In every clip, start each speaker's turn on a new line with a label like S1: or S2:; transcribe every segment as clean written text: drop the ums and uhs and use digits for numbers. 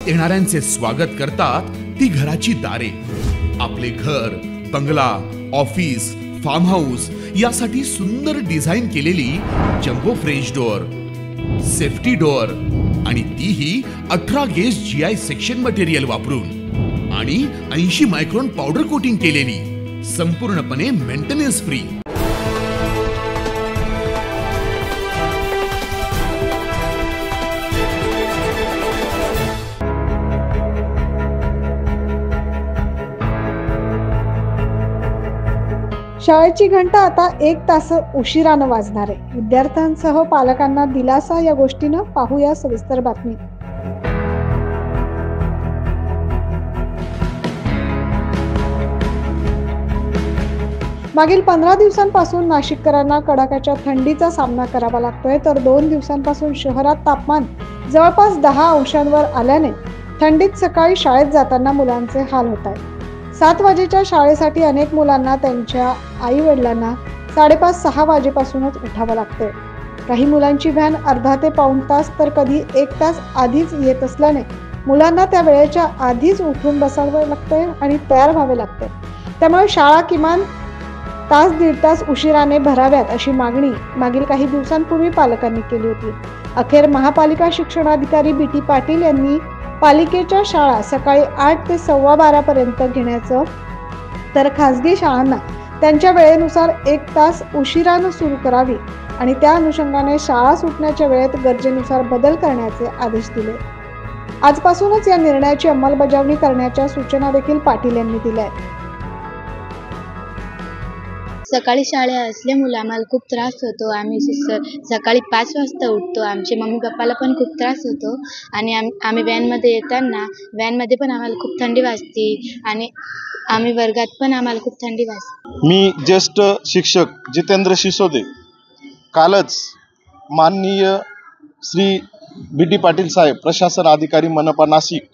S1: येणाऱ्यांचे स्वागत करतात ती घराची दारे। आपले घर, बंगला, ऑफिस, फार्म हाऊस यासाठी सुंदर डिझाईन केलेली jumbo French door, safety door आणि तीही 18 गेज GI सेक्शन मटेरियल वापरून आणि 80 मायक्रॉन पावडर कोटिंग केलेली, संपूर्णपणे मेंटेनन्स फ्री।
S2: शाळेची घंटा आता 1 तास उशिरानं वाजणार आहे। विद्यार्थ्यांसह पालकांना दिलासा या गोष्टीनं पाहूया सविस्तर बातमी। मागील 15 दिवसांपासून नाशिककरांना कडाक्याच्या थंडीचा सामना करावा लागतोय, तर 2 दिवसांपासून शहरात तापमान जवळपास 10 अंशांवर आल्याने थंडीत सकाळी शाळेत जाताना मुलांचे हाल होत आहेत। 7 वाजेच्या शाळेसाठी अनेक मुलांना त्यांच्या आई वडिलांना 5:30-6 वाजेपासूनच उठावं लागतंय। काही मुलांची व्हॅन अर्धा ते पाऊण तास तर कधी 1 तास आधीच येत असल्याने मुलांना त्या वेळेच्या आधीच उठून बसावं लागतंय आणि तयार व्हावे लागतंय। त्यामुळे शाळा किमान तास दीड तास उशिराने भराव्यात अशी मागणी मागील काही दिवसांपूर्वी पालकांनी केली होती। अखेर महापालिका शिक्षणाधिकारी BT पाटील यांनी पालिकेच्या शाळा सकाळी 8 ते 12:15 पर्यंत घेण्याचं, तर खासगी शाळांना त्यांच्या वेळेनुसार 1 तास उशिरानं सुरू करावी आणि त्या अनुषंगाने शाळा सुटण्याच्या वेळेत गरजेनुसार बदल करण्याचे आदेश दिले। आजपासूनच या निर्णयाची अंमलबजावणी करण्याच्या सूचना देखील पाटील यांनी दिल्या।
S3: सकाळी शाळा असल्यामुळे आम्हाला खूप त्रास होतो। आम्ही सकाळी 5 वाजता उठतो। आमचे मम्मी पप्पाला पण खूप त्रास होतो आणि आम्ही व्हॅनमध्ये येताना व्हॅनमध्ये पण आम्हाला खूप थंडी वाजते आणि आम्ही वर्गात पण आम्हाला खूप थंडी वाजते।
S4: मी ज्येष्ठ शिक्षक जितेंद्र शिसोदे कालच माननीय श्री BT पाटील साहेब प्रशासन अधिकारी मनपा नाशिक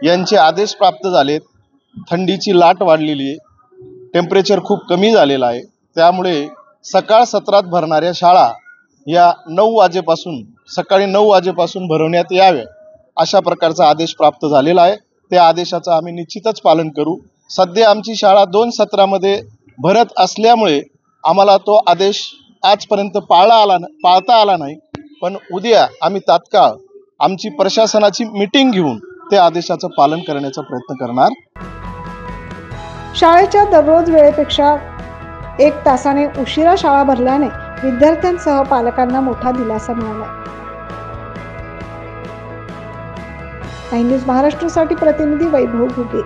S4: यांचे आदेश प्राप्त झालेत। थंडीची लाट वाढलेली आहे, टेम्परेचर खूप कमी झालेलं आहे, त्यामुळे सकाळ सत्रात भरणाऱ्या शाळा या 9 वाजेपासून सकाळी 9 वाजेपासून भरवण्यात याव्या अशा प्रकारचा आदेश प्राप्त झालेला आहे। त्या आदेशाचं आम्ही निश्चितच पालन करू। सध्या आमची शाळा 2 सत्रामध्ये भरत असल्यामुळे आम्हाला तो आदेश आजपर्यंत पाळता आला नाही, पण उद्या आम्ही तात्काळ आमची प्रशासनाची मीटिंग घेऊन त्या आदेशाचं पालन करण्याचा प्रयत्न करणार।
S2: शाळेच्या दररोज वेळेपेक्षा 1 तासाने उशिरा शाळा भरल्याने विद्यार्थ्यांसह पालकांना मोठा दिलासा मिळाला। न्यूज महाराष्ट्रासाठी प्रतिनिधी वैभव घुगे।